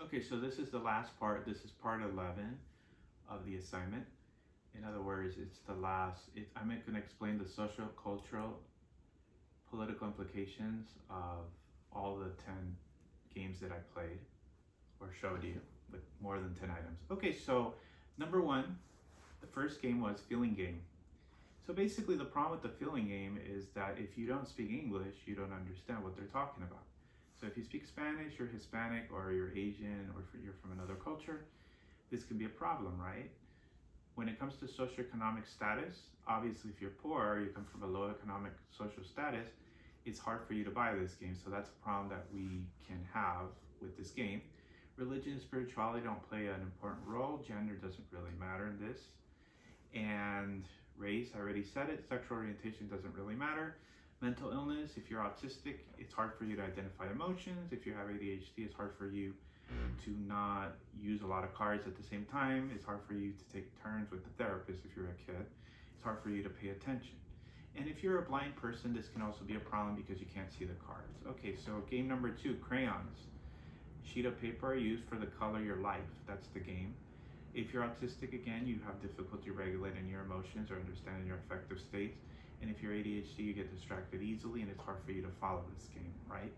Okay, so this is the last part. This is part 11 of the assignment. In other words, it's the last. I'm going to explain the social, cultural, political implications of all the 10 games that I played or showed you with more than 10 items. Okay, so number one, the first game was feeling game. So basically, the problem with the feeling game is that if you don't speak English, you don't understand what they're talking about. So if you speak Spanish, you're Hispanic, or you're Asian, or you're from another culture, this can be a problem, right? When it comes to socioeconomic status, obviously if you're poor, you come from a low economic social status, it's hard for you to buy this game. So that's a problem that we can have with this game. Religion and spirituality don't play an important role. Gender doesn't really matter in this. And race, I already said it. Sexual orientation doesn't really matter. Mental illness, if you're autistic, it's hard for you to identify emotions. If you have ADHD, it's hard for you to not use a lot of cards at the same time. It's hard for you to take turns with the therapist if you're a kid. It's hard for you to pay attention. And if you're a blind person, this can also be a problem because you can't see the cards. Okay, so game number 2, crayons. Sheet of paper used for the color your life. That's the game. If you're autistic, again, you have difficulty regulating your emotions or understanding your affective states. And if you're ADHD, you get distracted easily and it's hard for you to follow this game, right?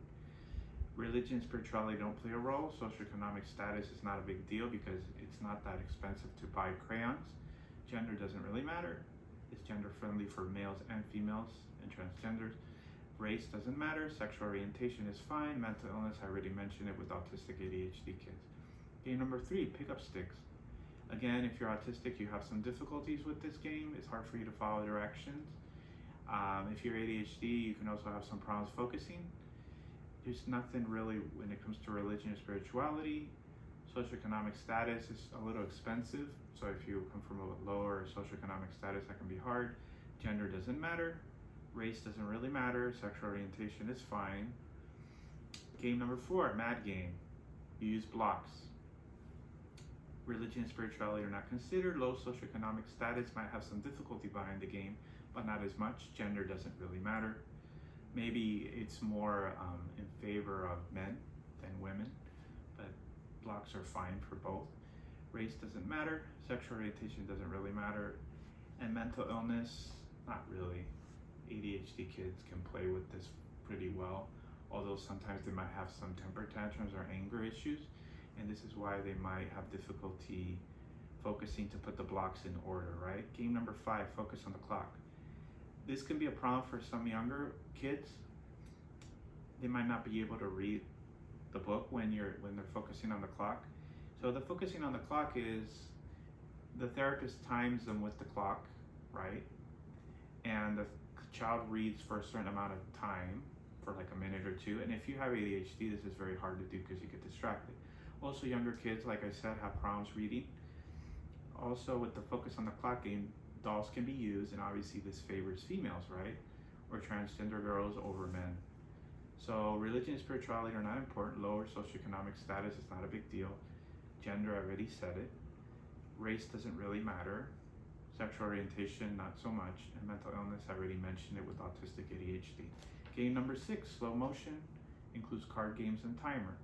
Religion and spirituality don't play a role. Socioeconomic status is not a big deal because it's not that expensive to buy crayons. Gender doesn't really matter. It's gender friendly for males and females and transgenders. Race doesn't matter. Sexual orientation is fine. Mental illness, I already mentioned it with autistic ADHD kids. Game number 3, pick up sticks. Again, if you're autistic, you have some difficulties with this game. It's hard for you to follow directions. If you're ADHD, you can also have some problems focusing. There's nothing really when it comes to religion or spirituality. Socioeconomic status is a little expensive. So if you come from a lower socioeconomic status, that can be hard. Gender doesn't matter. Race doesn't really matter. Sexual orientation is fine. Game number 4, Mad Game. You use blocks. Religion and spirituality are not considered. Low socioeconomic status might have some difficulty behind the game, but not as much. Gender doesn't really matter. Maybe it's more in favor of men than women, but blocks are fine for both. Race doesn't matter. Sexual orientation doesn't really matter. And mental illness, not really. ADHD kids can play with this pretty well, although sometimes they might have some temper tantrums or anger issues, and this is why they might have difficulty focusing to put the blocks in order, right? Game number 5, focus on the clock. This can be a problem for some younger kids. They might not be able to read the book when they're focusing on the clock. So the focusing on the clock is the therapist times them with the clock, right? And the child reads for a certain amount of time, for like a minute or 2. And if you have ADHD, this is very hard to do because you get distracted. Also, younger kids, like I said, have problems reading. Also, with the focus on the clock game, dolls can be used, and obviously this favors females, right? Or transgender girls over men. So religion and spirituality are not important. Lower socioeconomic status is not a big deal. Gender, I already said it. Race doesn't really matter. Sexual orientation, not so much. And mental illness, I already mentioned it with autistic ADHD. Game number 6, slow motion, includes card games and timer.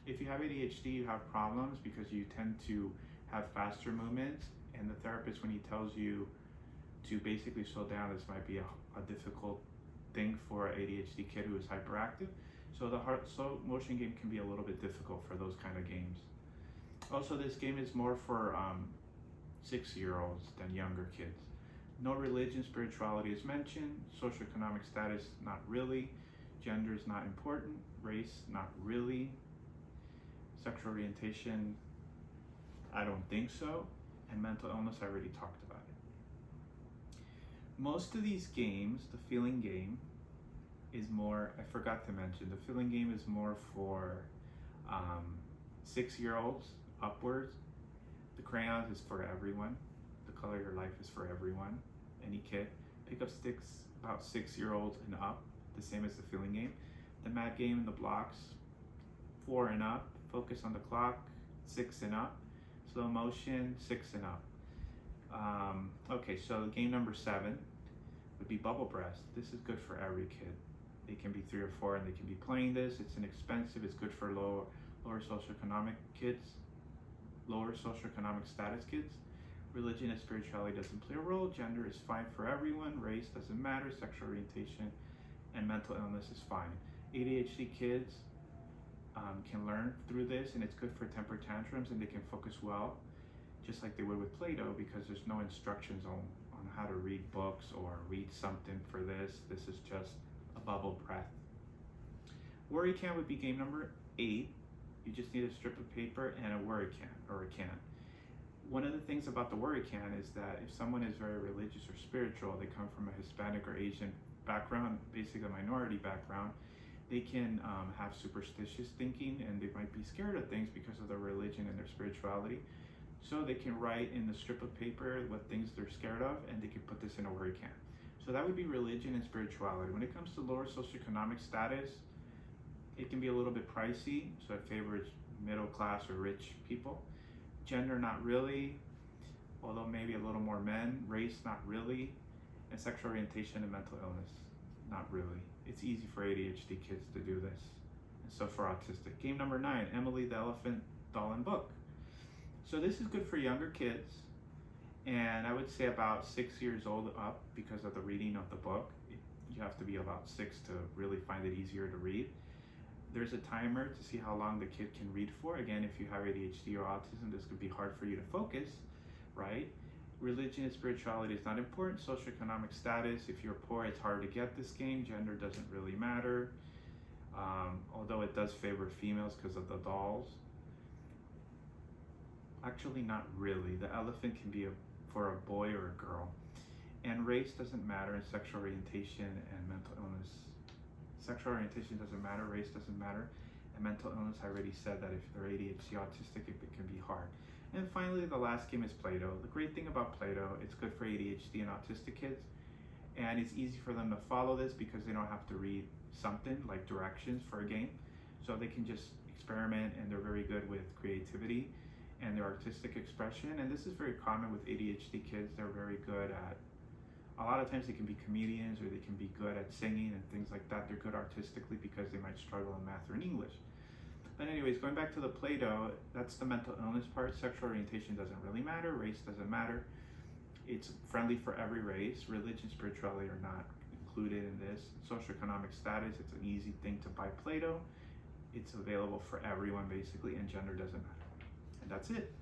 If you have ADHD, you have problems because you tend to have faster movements, and the therapist, when he tells you to basically slow down, this might be a difficult thing for an ADHD kid who is hyperactive. So the slow motion game can be a little bit difficult for those kind of games. Also, this game is more for 6-year-olds than younger kids. No religion, spirituality is mentioned. Socioeconomic status, not really. Gender is not important. Race, not really. Sexual orientation, I don't think so. And mental illness, I already talked about it. Most of these games, the feeling game is more, I forgot to mention, the feeling game is more for 6-year-olds upwards. The crayons is for everyone. The color your life is for everyone, any kid. Pick up sticks, about 6-year-olds and up, the same as the feeling game. The Mad Game and the blocks, 4 and up. Focus on the clock, 6 and up. Slow motion, 6 and up. Okay, so game number 7 would be Bubble Breast. This is good for every kid. They can be 3 or 4 and they can be playing this. It's inexpensive, it's good for low lower socioeconomic kids, lower socioeconomic status kids. Religion and spirituality doesn't play a role. Gender is fine for everyone. Race doesn't matter. Sexual orientation and mental illness is fine. ADHD kids can learn through this, and it's good for temper tantrums, and they can focus well, just like they would with Play-Doh, because there's no instructions on how to read books or read something for this. This is just a bubble breath. Worry can would be game number 8. You just need a strip of paper and a worry can, or a can. One of the things about the worry can is that if someone is very religious or spiritual, they come from a Hispanic or Asian background, basically a minority background, they can have superstitious thinking, and they might be scared of things because of their religion and their spirituality. So they can write in the strip of paper what things they're scared of, and they can put this in a worry can. So that would be religion and spirituality. When it comes to lower socioeconomic status, it can be a little bit pricey, so it favors middle class or rich people. Gender, not really, although maybe a little more men. Race, not really. And sexual orientation and mental illness, not really. It's easy for ADHD kids to do this, and so for autistic. Game number 9, Emily the Elephant Doll and Book. So this is good for younger kids, and I would say about 6 years old up, because of the reading of the book. You have to be about 6 to really find it easier to read. There's a timer to see how long the kid can read for. Again, if you have ADHD or autism, this could be hard for you to focus, right? Religion and spirituality is not important. Socioeconomic status, if you're poor, it's hard to get this game. Gender doesn't really matter, although it does favor females because of the dolls. Actually, not really. The elephant can be for a boy or a girl. And race doesn't matter, and sexual orientation and mental illness. Sexual orientation doesn't matter, race doesn't matter, and mental illness, I already said that if they're ADHD autistic, it can be hard. And finally, the last game is Play-Doh. The great thing about Play-Doh, it's good for ADHD and autistic kids, and it's easy for them to follow this because they don't have to read something like directions for a game. So they can just experiment, and they're very good with creativity and their artistic expression. And this is very common with ADHD kids. They're very good at, a lot of times they can be comedians, or they can be good at singing and things like that. They're good artistically because they might struggle in math or in English. But anyways, going back to the Play-Doh, that's the mental illness part. Sexual orientation doesn't really matter. Race doesn't matter. It's friendly for every race. Religion, spirituality are not included in this. Socioeconomic status, it's an easy thing to buy Play-Doh. It's available for everyone basically, and gender doesn't matter. And that's it.